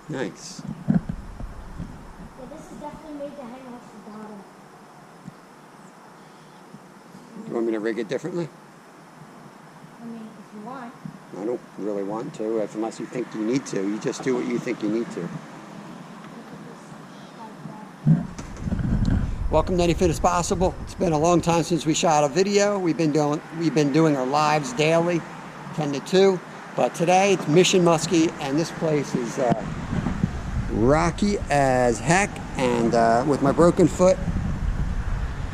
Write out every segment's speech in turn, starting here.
Nice. Yeah, this is definitely made to hang off the bottom. Do you want me to rig it differently? I mean, if you want. I don't really want to, unless you think you need to. You just do what you think you need to. Welcome to Any Fit As Possible. It's been a long time since we shot a video. We've been doing our lives daily, 10 to 2. But today it's Mission Musky, and this place is rocky as heck. And with my broken foot,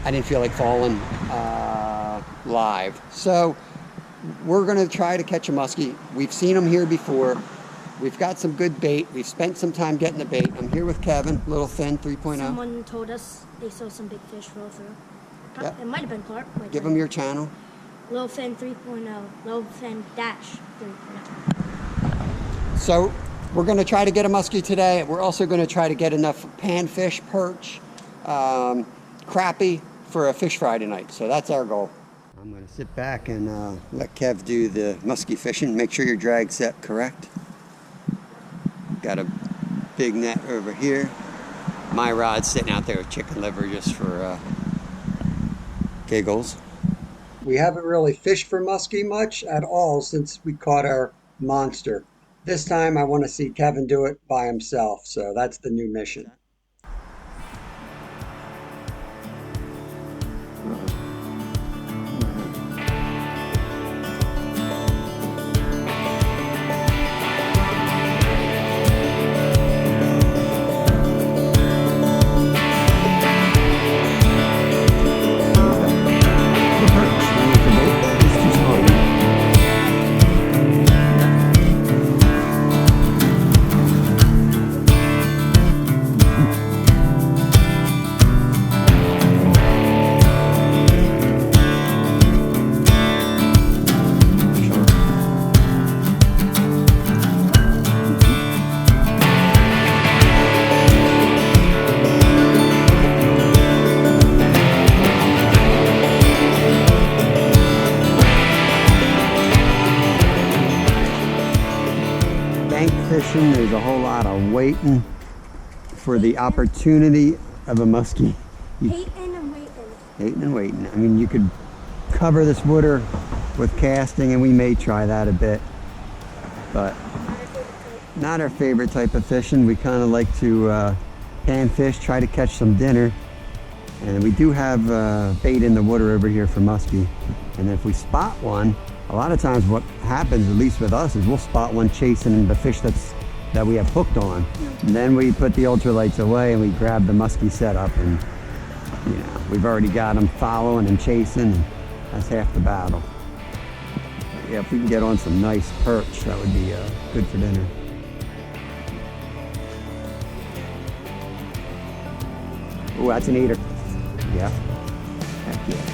I didn't feel like falling live. So we're gonna try to catch a muskie. We've seen them here before. We've got some good bait. We've spent some time getting the bait. I'm here with Kevin, Little Fin 3.0. Someone told us they saw some big fish roll through. Yep. It might have been carp. Give them your channel. Little Fin 3.0. Little Fin dash 3.0. So we're going to try to get a muskie today. We're also going to try to get enough panfish, perch, crappie for a fish fry tonight. So that's our goal. I'm going to sit back and let Kev do the muskie fishing. Make sure your drag's set correct. Got a big net over here. My rod's sitting out there with chicken liver just for giggles. We haven't really fished for muskie much at all since we caught our monster. This time I want to see Kevin do it by himself, so that's the new mission. Fishing, there's a whole lot of waiting for the opportunity of a muskie. Hating and waiting. Hating and waiting. I mean, you could cover this water with casting, and we may try that a bit, but not our favorite type of fishing. We kind of like to pan fish, try to catch some dinner, and we do have bait in the water over here for muskie. And if we spot one, a lot of times what happens, at least with us, is we'll spot one chasing the fish that we have hooked on. And then we put the ultralights away and we grab the muskie setup, and you know, we've already got them following and chasing, and that's half the battle. But yeah, if we can get on some nice perch, that would be good for dinner. Oh, that's an eater. Yeah. Heck yeah.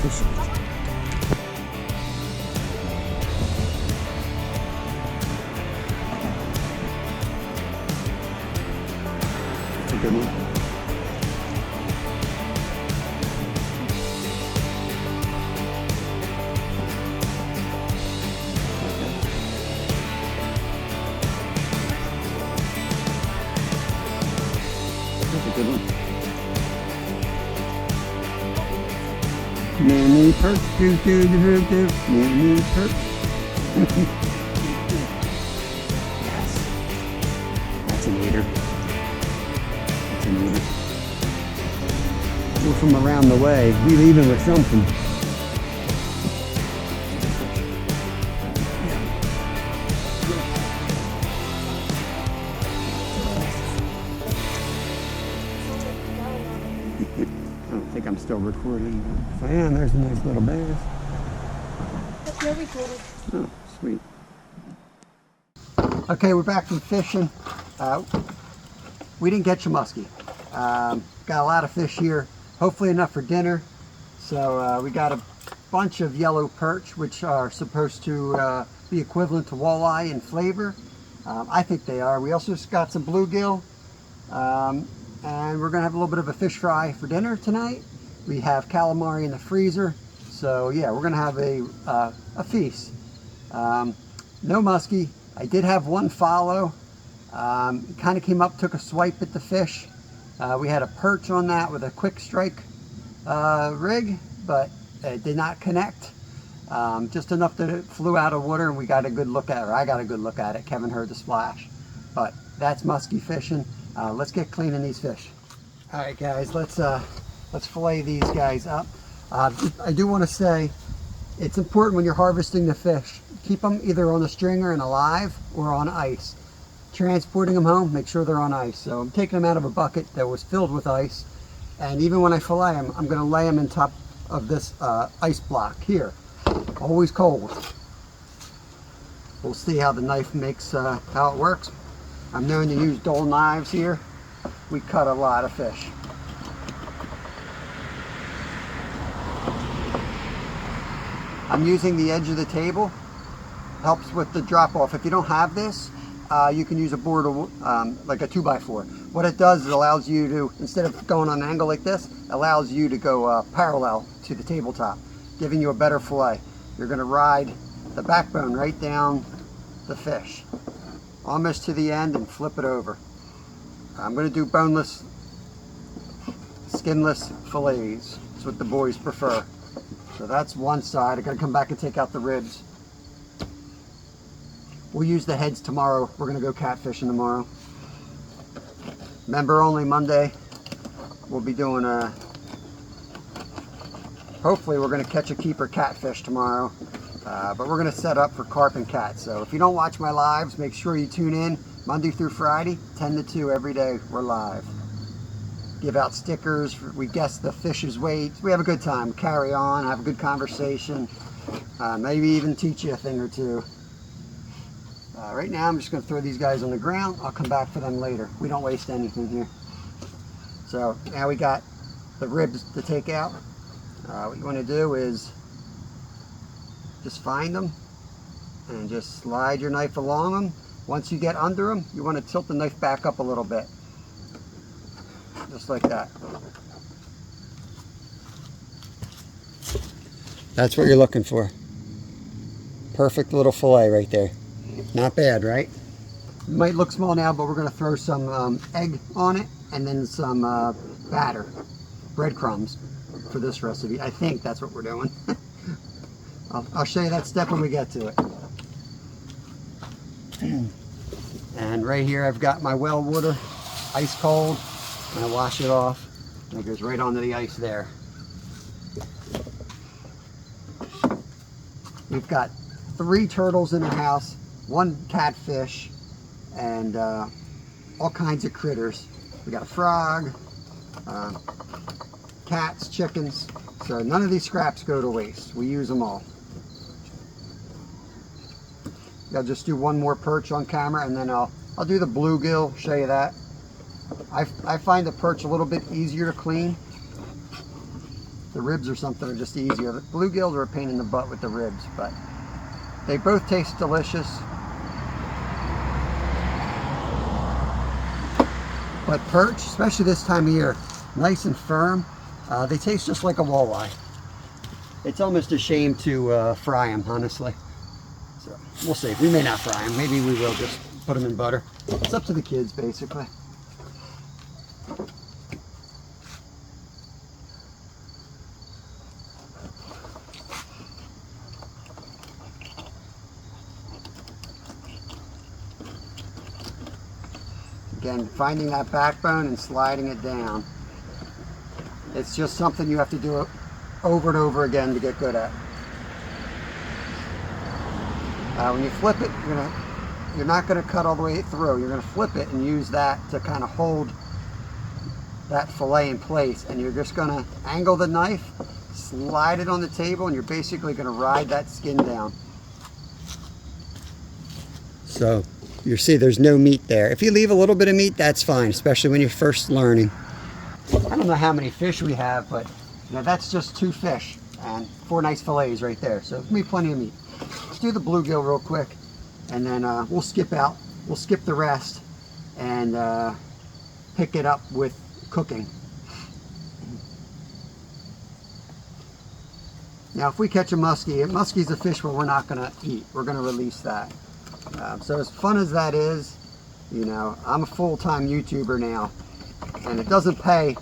That's a good one. That's a good one. Mini perch, do do do do, mini perch. Yes, that's an eater. That's an eater. We're from around the way. We leaving with something. I don't think I'm still recording. If I am, there's a nice little bass. You're recording. Oh, sweet. Okay, we're back from fishing. We didn't catch a muskie. Got a lot of fish here, hopefully enough for dinner. So we got a bunch of yellow perch, which are supposed to be equivalent to walleye in flavor. I think they are. We also just got some bluegill. And we're gonna have a little bit of a fish fry for dinner tonight. We have calamari in the freezer. So yeah, we're gonna have a feast. No muskie. I did have one follow. Kind of came up, took a swipe at the fish. We had a perch on that with a quick strike rig, but it did not connect. Just enough that it flew out of water and we got a good look at it, or I got a good look at it. Kevin heard the splash. But that's musky fishing. Let's get cleaning these fish. All right, guys, let's fillet these guys up. I do want to say, it's important when you're harvesting the fish, keep them either on a stringer and alive or on ice. Transporting them home, make sure they're on ice. So I'm taking them out of a bucket that was filled with ice, and even when I fillet them, I'm going to lay them on top of this ice block here. Always cold. We'll see how the knife makes, how it works. I'm known to use dull knives here. We cut a lot of fish. I'm using the edge of the table. Helps with the drop off. If you don't have this, you can use a board like a 2x4. What it does is it allows you to, instead of going on an angle like this, allows you to go parallel to the tabletop, giving you a better fillet. You're going to ride the backbone right down the fish, almost to the end, and flip it over. I'm going to do boneless, skinless fillets. That's what the boys prefer. So that's one side. I'm going to come back and take out the ribs. We'll use the heads tomorrow. We're going to go catfishing tomorrow. Member only Monday. We'll be doing hopefully we're going to catch a keeper catfish tomorrow. But we're going to set up for carp and cat. So if you don't watch my lives, make sure you tune in Monday through Friday, 10 to 2 every day. We're live. Give out stickers. We guess the fish's weight. We have a good time. Carry on. Have a good conversation. Maybe even teach you a thing or two. Right now I'm just going to throw these guys on the ground. I'll come back for them later. We don't waste anything here. So now we got the ribs to take out. What you want to do is just find them and just slide your knife along them. Once you get under them, you want to tilt the knife back up a little bit. Just like that. That's what you're looking for. Perfect little fillet right there. Not bad, right? It might look small now, but we're going to throw some egg on it and then some batter, breadcrumbs for this recipe. I think that's what we're doing. I'll show you that step when we get to it. And right here I've got my well water, ice cold. And I wash it off, and it goes right onto the ice there. We've got 3 turtles in the house, 1 catfish, and all kinds of critters. We got a frog, cats, chickens, so none of these scraps go to waste. We use them all. I'll just do one more perch on camera, and then I'll do the bluegill, show you that. I find the perch a little bit easier to clean. The ribs or something are just easier. The bluegills are a pain in the butt with the ribs, but they both taste delicious. But perch, especially this time of year, nice and firm, they taste just like a walleye. It's almost a shame to fry them, honestly. So we'll see. We may not fry them. Maybe we will just put them in butter. It's up to the kids, basically. Again, finding that backbone and sliding it down. It's just something you have to do over and over again to get good at. When you flip it, you're not going to cut all the way through. You're going to flip it and use that to kind of hold that fillet in place. And you're just going to angle the knife, slide it on the table, and you're basically going to ride that skin down. So you see there's no meat there. If you leave a little bit of meat, that's fine, especially when you're first learning. I don't know how many fish we have, but that's just 2 fish and 4 nice fillets right there. So it'll be plenty of meat. Let's do the bluegill real quick, and then we'll skip the rest and pick it up with cooking. Now if we catch a muskie, muskie's a fish where we're not going to eat. We're going to release that. So as fun as that is, you know, I'm a full-time YouTuber now, and it doesn't pay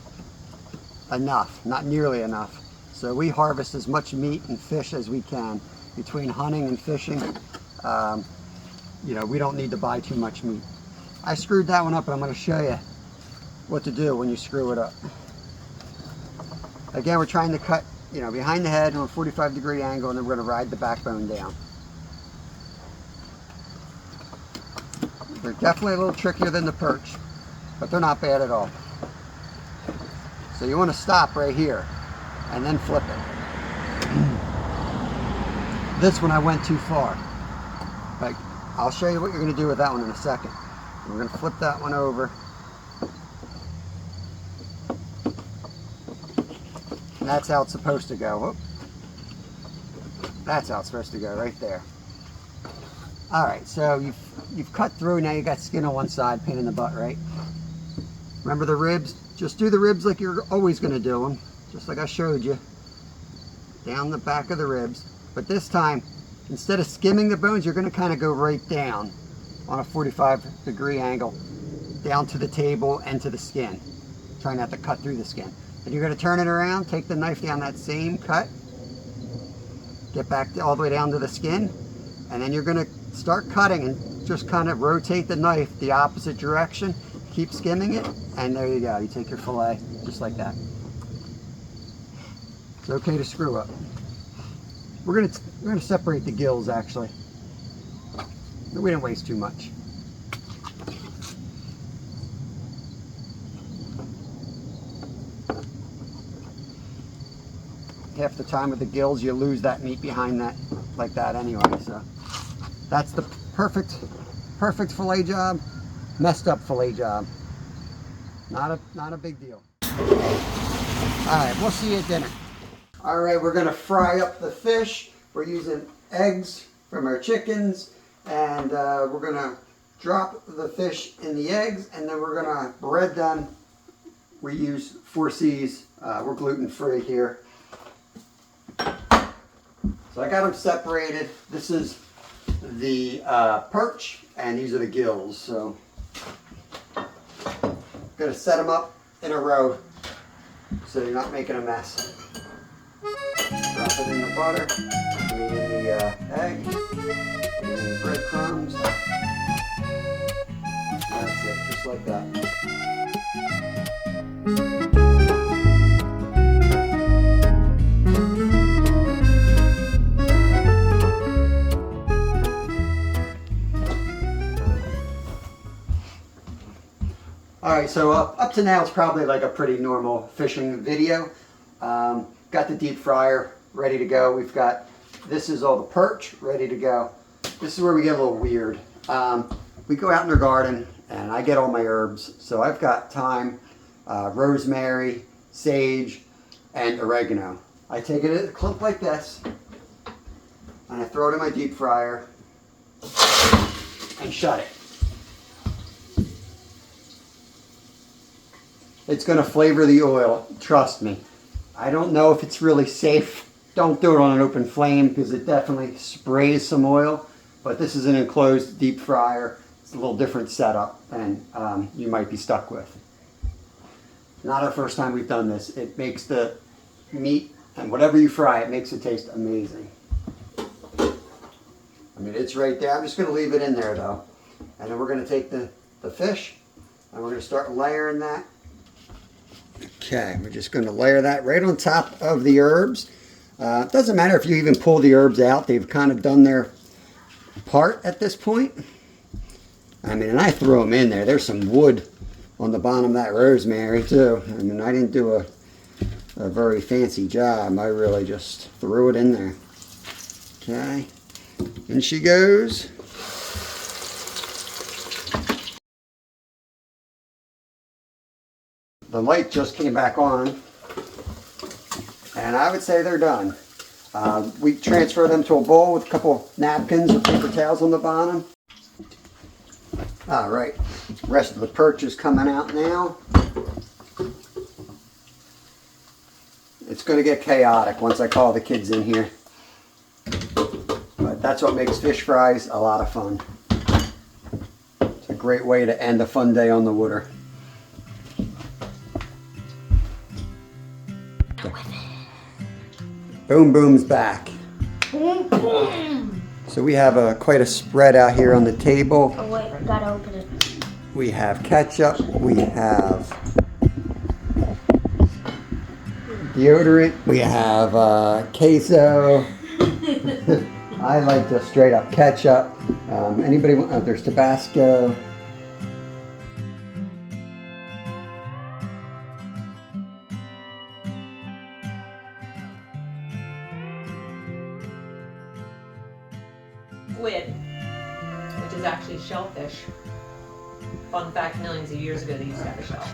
enough, not nearly enough. So we harvest as much meat and fish as we can. Between hunting and fishing, you know, we don't need to buy too much meat. I screwed that one up, and I'm going to show you what to do when you screw it up. Again, we're trying to cut, you know, behind the head on a 45-degree angle, and then we're going to ride the backbone down. They're definitely a little trickier than the perch, but they're not bad at all. So you want to stop right here and then flip it. This one I went too far. Like, I'll show you what you're going to do with that one in a second. We're going to flip that one over. And that's how it's supposed to go. Whoop. That's how it's supposed to go, right there. All right, so you've cut through, now you got skin on one side, pain in the butt, right? Remember the ribs? Just do the ribs like you're always going to do them, just like I showed you. Down the back of the ribs. But this time, instead of skimming the bones, you're going to kind of go right down on a 45-degree angle, down to the table and to the skin. Try not to cut through the skin. Then you're going to turn it around, take the knife down that same cut, get back all the way down to the skin, and then you're going to start cutting and just kind of rotate the knife the opposite direction. Keep skimming it, and there you go. You take your fillet just like that. It's okay to screw up. We're gonna separate the gills actually. We didn't waste too much. Half the time with the gills, you lose that meat behind that, like that anyway. So that's the perfect fillet job. Messed up fillet job. Not a big deal. All right, we'll see you at dinner. All right, we're gonna fry up the fish. We're using eggs from our chickens, and we're gonna drop the fish in the eggs, and then we're gonna bread them. We use 4C's. We're gluten-free here. So I got them separated. This is the perch, and these are the gills. So I'm gonna set them up in a row so you're not making a mess. Drop it in the butter, in the egg, in the breadcrumbs. That's it, just like that. Alright, so up to now it's probably like a pretty normal fishing video. Got the deep fryer ready to go. We've got, this is all the perch ready to go. This is where we get a little weird. We go out in our garden and I get all my herbs. So I've got thyme, rosemary, sage, and oregano. I take it in a clump like this and I throw it in my deep fryer and shut it. It's going to flavor the oil, trust me. I don't know if it's really safe. Don't do it on an open flame because it definitely sprays some oil. But this is an enclosed deep fryer. It's a little different setup than you might be stuck with. Not our first time we've done this. It makes the meat and whatever you fry, it makes it taste amazing. I mean, it's right there. I'm just going to leave it in there though. And then we're going to take the fish and we're going to start layering that. Okay, we're just going to layer that right on top of the herbs. It doesn't matter if you even pull the herbs out. They've kind of done their part at this point. I mean, and I throw them in there. There's some wood on the bottom of that rosemary too. I mean, I didn't do a very fancy job. I really just threw it in there. Okay, in she goes. The light just came back on, and I would say they're done. We transfer them to a bowl with a couple napkins or paper towels on the bottom. All right, the rest of the perch is coming out now. It's going to get chaotic once I call the kids in here. But that's what makes fish fries a lot of fun. It's a great way to end a fun day on the water. Boom Boom's back. Boom, boom. So we have quite a spread out here on the table. Oh wait, I gotta open it. We have ketchup. We have deodorant. We have queso. I like just straight up ketchup. Anybody want? There's Tabasco. Squid, which is actually shellfish. Fun fact, millions of years ago they used to have a shell.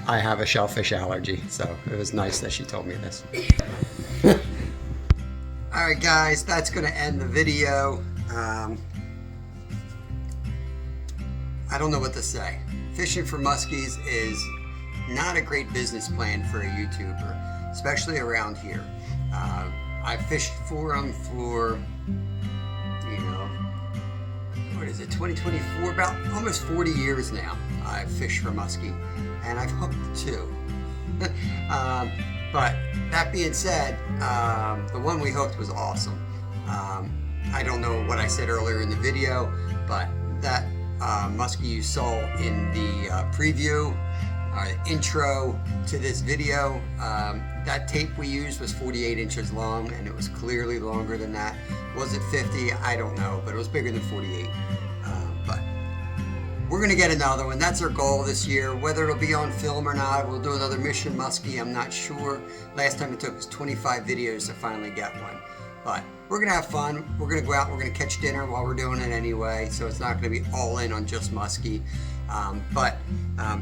I have a shellfish allergy, so it was nice that she told me this. Alright guys, that's going to end the video. I don't know what to say. Fishing for muskies is not a great business plan for a YouTuber, especially around here. I fished for them for, you know, what is it, 2024? About almost 40 years now I've fished for muskie, and I've hooked too. But that being said, the one we hooked was awesome. I don't know what I said earlier in the video, but that muskie you saw in the preview, intro to this video, that tape we used was 48 inches long, and it was clearly longer than that. Was it 50? I don't know, but it was bigger than 48. But we're gonna get another one. That's our goal this year. Whether it'll be on film or not, we'll do another Mission Muskie, I'm not sure. Last time it took us 25 videos to finally get one. But we're gonna have fun. We're gonna go out, we're gonna catch dinner while we're doing it anyway, so it's not gonna be all in on just muskie. But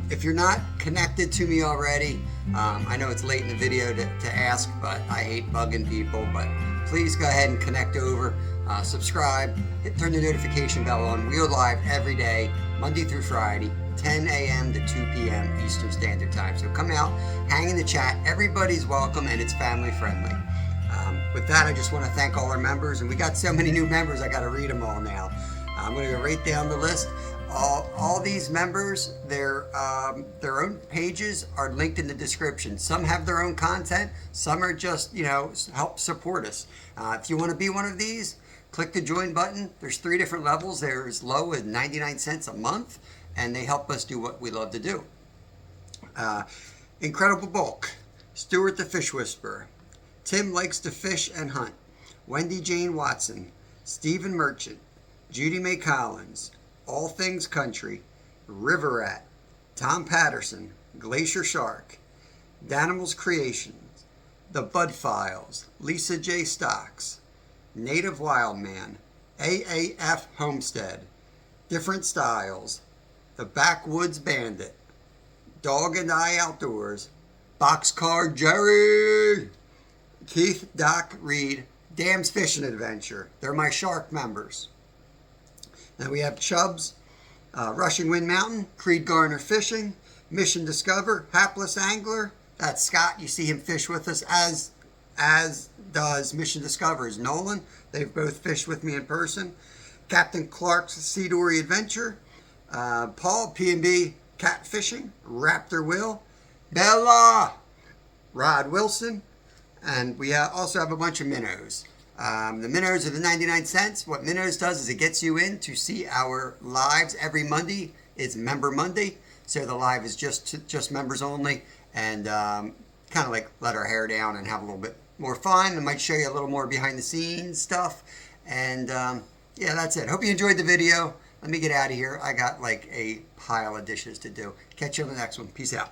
if you're not connected to me already, I know it's late in the video to ask, but I hate bugging people, but please go ahead and connect over, subscribe, turn the notification bell on. We go live every day, Monday through Friday, 10 a.m. to 2 p.m. Eastern Standard Time. So come out, hang in the chat. Everybody's welcome, and it's family friendly. With that, I just want to thank all our members, and we got so many new members, I got to read them all now. I'm going to go right down the list. All these members, their own pages are linked in the description. Some have their own content. Some are just, you know, help support us. If you want to be one of these, click the join button. There's 3 different levels. They're as low as 99 cents a month, and they help us do what we love to do. Incredible Bulk, Stuart the Fish Whisperer, Tim Likes to Fish and Hunt, Wendy Jane Watson, Stephen Merchant, Judy Mae Collins, All Things Country, River Rat, Tom Patterson, Glacier Shark, Danimals Creations, The Bud Files, Lisa J. Stocks, Native Wildman, AAF Homestead, Different Styles, The Backwoods Bandit, Dog and I Outdoors, Boxcar Jerry, Keith Doc Reed, Dam's Fishing Adventure. They're my shark members. Now we have Chub's, Rushing Wind Mountain, Creed Garner Fishing, Mission Discover, Hapless Angler. That's Scott. You see him fish with us, as does Mission Discover's Nolan. They've both fished with me in person. Captain Clark's Sea Dory Adventure, Paul, P&B Cat Fishing, Raptor Will, Bella, Rod Wilson, and we also have a bunch of minnows. The minnows are the 99 cents. What minnows does is it gets you in to see our lives every Monday. It's Member Monday, so the live is just members only, and kind of like let our hair down and have a little bit more fun. I might show you a little more behind the scenes stuff, and yeah, that's it. Hope you enjoyed the video. Let me get out of here. I got like a pile of dishes to do. Catch you on the next one. Peace out.